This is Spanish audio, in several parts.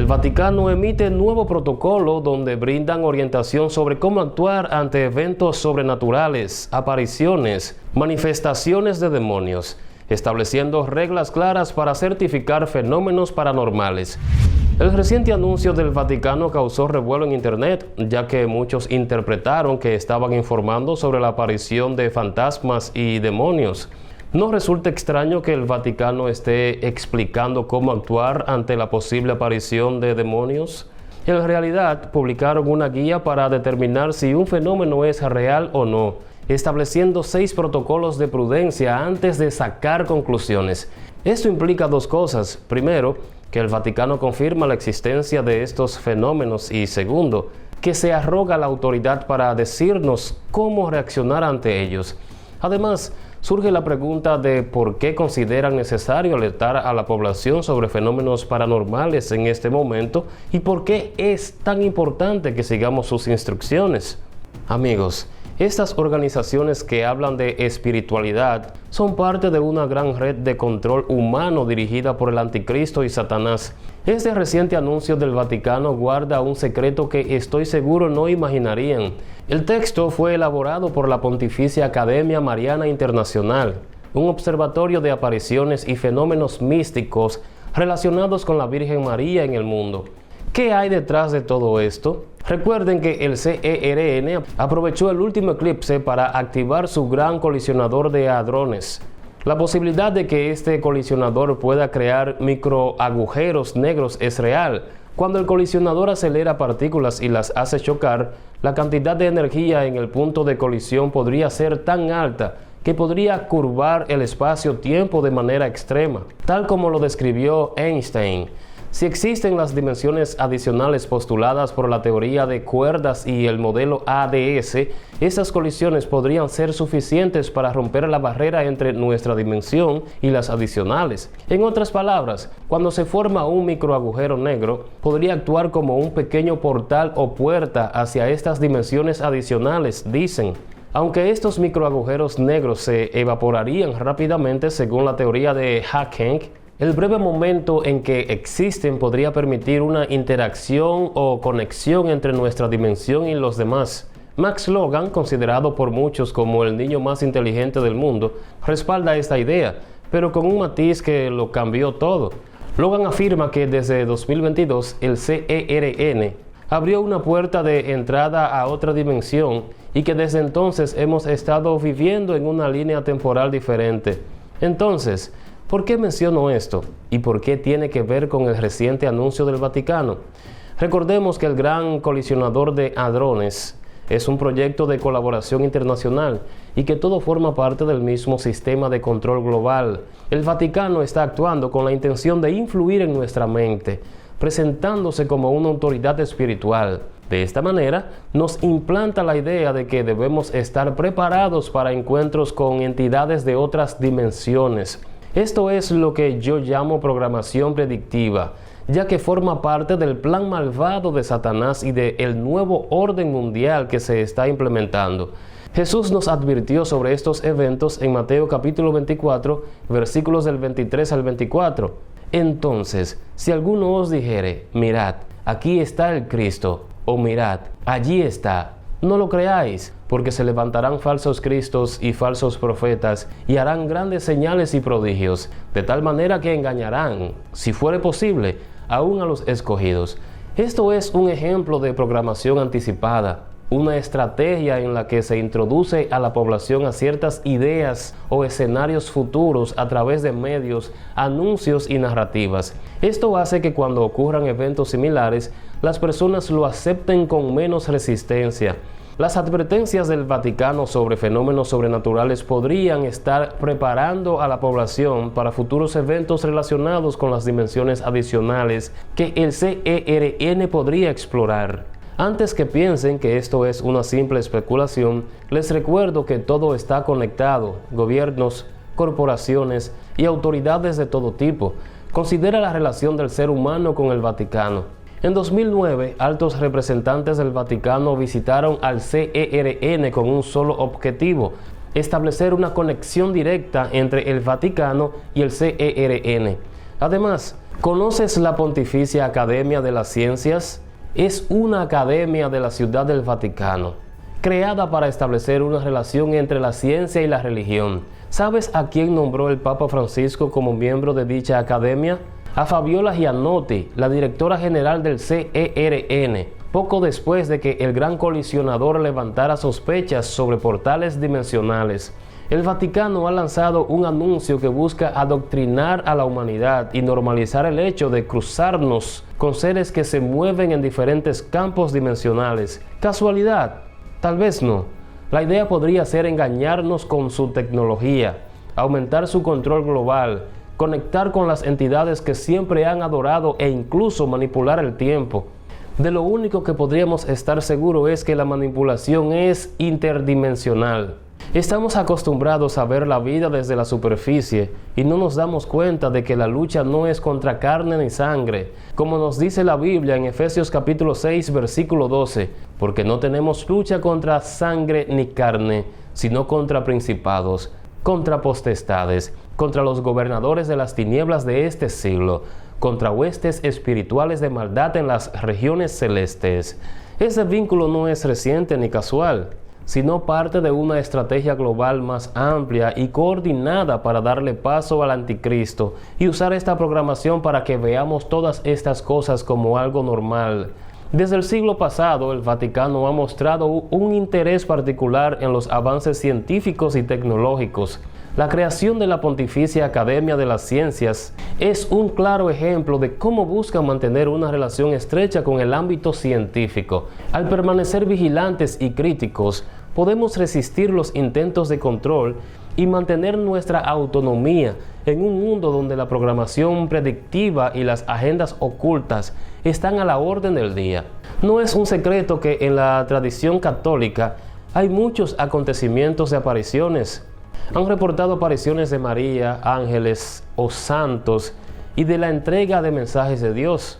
Vaticano emite nuevo protocolo donde brindan orientación sobre cómo actuar ante eventos sobrenaturales, apariciones, manifestaciones de demonios, estableciendo reglas claras para certificar fenómenos paranormales. El reciente anuncio del Vaticano causó revuelo en Internet, ya que muchos interpretaron que estaban informando sobre la aparición de fantasmas y demonios. ¿No resulta extraño que el Vaticano esté explicando cómo actuar ante la posible aparición de demonios? En realidad, publicaron una guía para determinar si un fenómeno es real o no, estableciendo 6 protocolos de prudencia antes de sacar conclusiones. Esto implica 2 cosas. Primero, que el Vaticano confirma la existencia de estos fenómenos y segundo, que se arroga la autoridad para decirnos cómo reaccionar ante ellos. Además, surge la pregunta de por qué consideran necesario alertar a la población sobre fenómenos paranormales en este momento y por qué es tan importante que sigamos sus instrucciones. Amigos, estas organizaciones que hablan de espiritualidad son parte de una gran red de control humano dirigida por el Anticristo y Satanás. Este reciente anuncio del Vaticano guarda un secreto que estoy seguro no imaginarían. El texto fue elaborado por la Pontificia Academia Mariana Internacional, un observatorio de apariciones y fenómenos místicos relacionados con la Virgen María en el mundo. ¿Qué hay detrás de todo esto? Recuerden que el CERN aprovechó el último eclipse para activar su gran colisionador de hadrones. La posibilidad de que este colisionador pueda crear microagujeros negros es real. Cuando el colisionador acelera partículas y las hace chocar, la cantidad de energía en el punto de colisión podría ser tan alta que podría curvar el espacio-tiempo de manera extrema, tal como lo describió Einstein. Si existen las dimensiones adicionales postuladas por la teoría de cuerdas y el modelo ADS, esas colisiones podrían ser suficientes para romper la barrera entre nuestra dimensión y las adicionales. En otras palabras, cuando se forma un microagujero negro, podría actuar como un pequeño portal o puerta hacia estas dimensiones adicionales, dicen. Aunque estos microagujeros negros se evaporarían rápidamente según la teoría de Hawking, el breve momento en que existen podría permitir una interacción o conexión entre nuestra dimensión y los demás. Max Logan, considerado por muchos como el niño más inteligente del mundo, respalda esta idea, pero con un matiz que lo cambió todo. Logan afirma que desde 2022 el CERN abrió una puerta de entrada a otra dimensión y que desde entonces hemos estado viviendo en una línea temporal diferente. Entonces, ¿por qué menciono esto? ¿Y por qué tiene que ver con el reciente anuncio del Vaticano? Recordemos que el Gran Colisionador de Hadrones es un proyecto de colaboración internacional y que todo forma parte del mismo sistema de control global. El Vaticano está actuando con la intención de influir en nuestra mente, presentándose como una autoridad espiritual. De esta manera, nos implanta la idea de que debemos estar preparados para encuentros con entidades de otras dimensiones. Esto es lo que yo llamo programación predictiva, ya que forma parte del plan malvado de Satanás y del nuevo orden mundial que se está implementando. Jesús nos advirtió sobre estos eventos en Mateo capítulo 24, versículos del 23 al 24. Entonces, si alguno os dijere, mirad, aquí está el Cristo, o mirad, allí está, no lo creáis, porque se levantarán falsos cristos y falsos profetas, y harán grandes señales y prodigios, de tal manera que engañarán, si fuere posible, aún a los escogidos. Esto es un ejemplo de programación anticipada, una estrategia en la que se introduce a la población a ciertas ideas o escenarios futuros a través de medios, anuncios y narrativas. Esto hace que cuando ocurran eventos similares, las personas lo acepten con menos resistencia. Las advertencias del Vaticano sobre fenómenos sobrenaturales podrían estar preparando a la población para futuros eventos relacionados con las dimensiones adicionales que el CERN podría explorar. Antes que piensen que esto es una simple especulación, les recuerdo que todo está conectado: gobiernos, corporaciones y autoridades de todo tipo. Considera la relación del ser humano con el Vaticano. En 2009, altos representantes del Vaticano visitaron al CERN con un solo objetivo: establecer una conexión directa entre el Vaticano y el CERN. Además, ¿conoces la Pontificia Academia de las Ciencias? Es una academia de la Ciudad del Vaticano, creada para establecer una relación entre la ciencia y la religión. ¿Sabes a quién nombró el Papa Francisco como miembro de dicha academia? A Fabiola Gianotti, la directora general del CERN, poco después de que el gran colisionador levantara sospechas sobre portales dimensionales. El Vaticano ha lanzado un anuncio que busca adoctrinar a la humanidad y normalizar el hecho de cruzarnos con seres que se mueven en diferentes campos dimensionales. ¿Casualidad? Tal vez no. La idea podría ser engañarnos con su tecnología, aumentar su control global, conectar con las entidades que siempre han adorado e incluso manipular el tiempo. De lo único que podríamos estar seguros es que la manipulación es interdimensional. Estamos acostumbrados a ver la vida desde la superficie y no nos damos cuenta de que la lucha no es contra carne ni sangre, como nos dice la Biblia en Efesios capítulo 6, versículo 12, porque no tenemos lucha contra sangre ni carne, sino contra principados, contra potestades, contra los gobernadores de las tinieblas de este siglo, contra huestes espirituales de maldad en las regiones celestes. Ese vínculo no es reciente ni casual, sino parte de una estrategia global más amplia y coordinada para darle paso al anticristo y usar esta programación para que veamos todas estas cosas como algo normal. Desde el siglo pasado, el Vaticano ha mostrado un interés particular en los avances científicos y tecnológicos. La creación de la Pontificia Academia de las Ciencias es un claro ejemplo de cómo buscan mantener una relación estrecha con el ámbito científico. Al permanecer vigilantes y críticos, podemos resistir los intentos de control y mantener nuestra autonomía en un mundo donde la programación predictiva y las agendas ocultas están a la orden del día. No es un secreto que en la tradición católica hay muchos acontecimientos de apariciones. Han reportado apariciones de María, ángeles o santos y de la entrega de mensajes de Dios.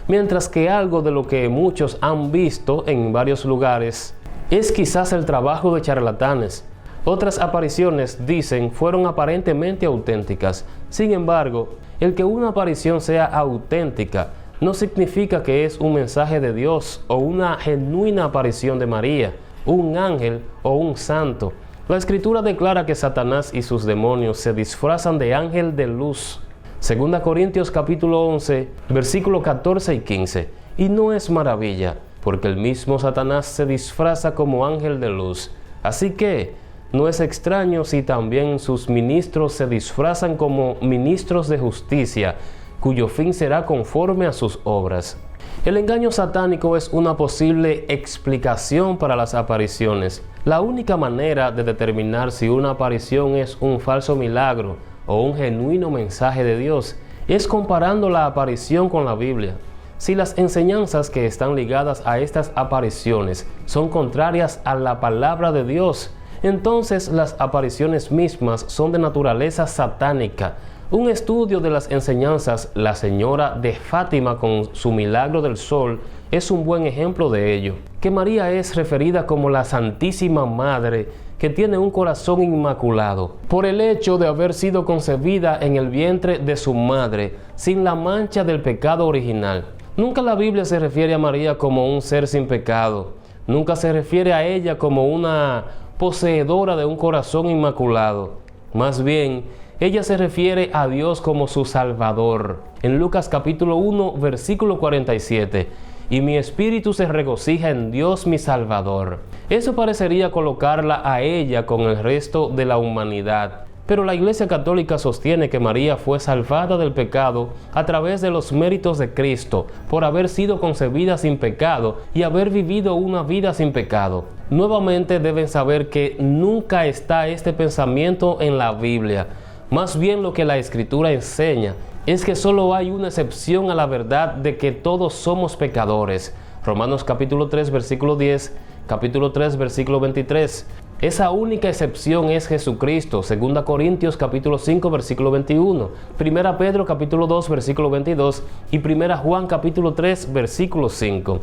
Mientras que algo de lo que muchos han visto en varios lugares es quizás el trabajo de charlatanes. Otras apariciones, dicen, fueron aparentemente auténticas. Sin embargo, el que una aparición sea auténtica no significa que es un mensaje de Dios o una genuina aparición de María, un ángel o un santo. La Escritura declara que Satanás y sus demonios se disfrazan de ángel de luz. 2 Corintios capítulo 11, versículos 14 y 15. Y no es maravilla, porque el mismo Satanás se disfraza como ángel de luz. Así que no es extraño si también sus ministros se disfrazan como ministros de justicia, cuyo fin será conforme a sus obras. El engaño satánico es una posible explicación para las apariciones. La única manera de determinar si una aparición es un falso milagro o un genuino mensaje de Dios es comparando la aparición con la Biblia. Si las enseñanzas que están ligadas a estas apariciones son contrarias a la palabra de Dios, entonces las apariciones mismas son de naturaleza satánica. Un estudio de las enseñanzas La Señora de Fátima con su milagro del sol es un buen ejemplo de ello. Que María es referida como la Santísima Madre, que tiene un corazón inmaculado, por el hecho de haber sido concebida en el vientre de su madre, sin la mancha del pecado original. Nunca la Biblia se refiere a María como un ser sin pecado. Nunca se refiere a ella como una poseedora de un corazón inmaculado. Más bien, ella se refiere a Dios como su Salvador. En Lucas capítulo 1, versículo 47. Y mi espíritu se regocija en Dios mi Salvador. Eso parecería colocarla a ella con el resto de la humanidad. Pero la Iglesia Católica sostiene que María fue salvada del pecado a través de los méritos de Cristo, por haber sido concebida sin pecado y haber vivido una vida sin pecado. Nuevamente deben saber que nunca está este pensamiento en la Biblia. Más bien lo que la Escritura enseña es que solo hay una excepción a la verdad de que todos somos pecadores. Romanos capítulo 3, versículo 10, capítulo 3, versículo 23. Esa única excepción es Jesucristo. 2 Corintios capítulo 5, versículo 21. 1 Pedro capítulo 2, versículo 22. Y 1 Juan capítulo 3, versículo 5.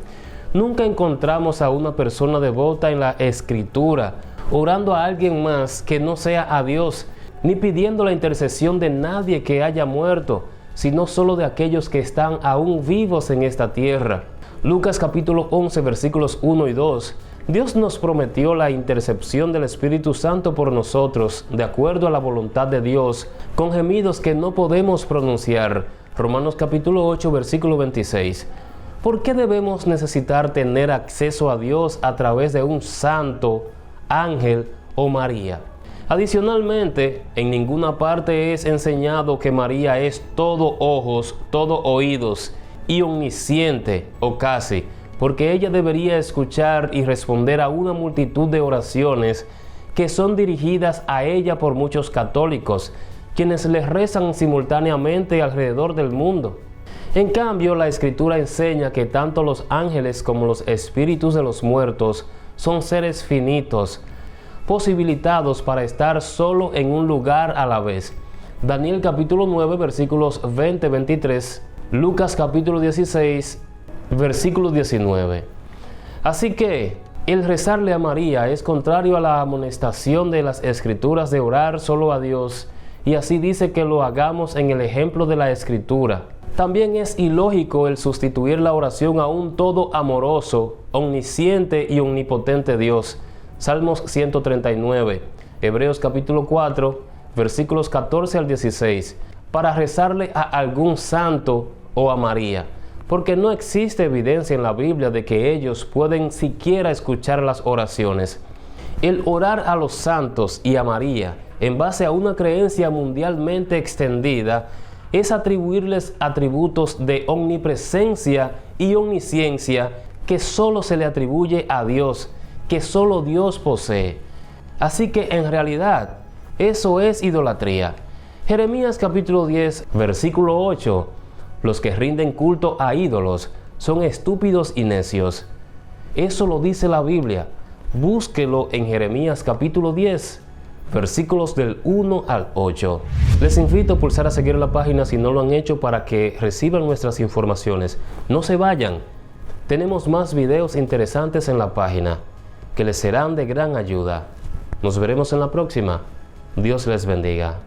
Nunca encontramos a una persona devota en la Escritura orando a alguien más que no sea a Dios, ni pidiendo la intercesión de nadie que haya muerto. sino solo de aquellos que están aún vivos en esta tierra. Lucas capítulo 11 versículos 1 y 2. Dios nos prometió la intercepción del Espíritu Santo por nosotros, de acuerdo a la voluntad de Dios, con gemidos que no podemos pronunciar. Romanos capítulo 8 versículo 26. ¿Por qué debemos necesitar tener acceso a Dios a través de un santo, ángel o María? Adicionalmente, en ninguna parte es enseñado que María es todo ojos, todo oídos y omnisciente, o casi, porque ella debería escuchar y responder a una multitud de oraciones que son dirigidas a ella por muchos católicos, quienes le rezan simultáneamente alrededor del mundo. En cambio, la Escritura enseña que tanto los ángeles como los espíritus de los muertos son seres finitos, posibilitados para estar solo en un lugar a la vez. Daniel capítulo 9 versículos 20-23, Lucas capítulo 16 versículo 19. Así que el rezarle a María es contrario a la amonestación de las Escrituras de orar solo a Dios, y así dice que lo hagamos en el ejemplo de la Escritura. También es ilógico el sustituir la oración a un todo amoroso, omnisciente y omnipotente Dios. Salmos 139, Hebreos capítulo 4, versículos 14 al 16, para rezarle a algún santo o a María, porque no existe evidencia en la Biblia de que ellos pueden siquiera escuchar las oraciones. El orar a los santos y a María, en base a una creencia mundialmente extendida, es atribuirles atributos de omnipresencia y omnisciencia que solo se le atribuye a Dios, que solo Dios posee. Así que en realidad, eso es idolatría. Jeremías capítulo 10, versículo 8. Los que rinden culto a ídolos son estúpidos y necios. Eso lo dice la Biblia. Búsquelo en Jeremías capítulo 10, versículos del 1 al 8. Les invito a pulsar a seguir la página si no lo han hecho para que reciban nuestras informaciones. No se vayan. Tenemos más videos interesantes en la página que les serán de gran ayuda. Nos veremos en la próxima. Dios les bendiga.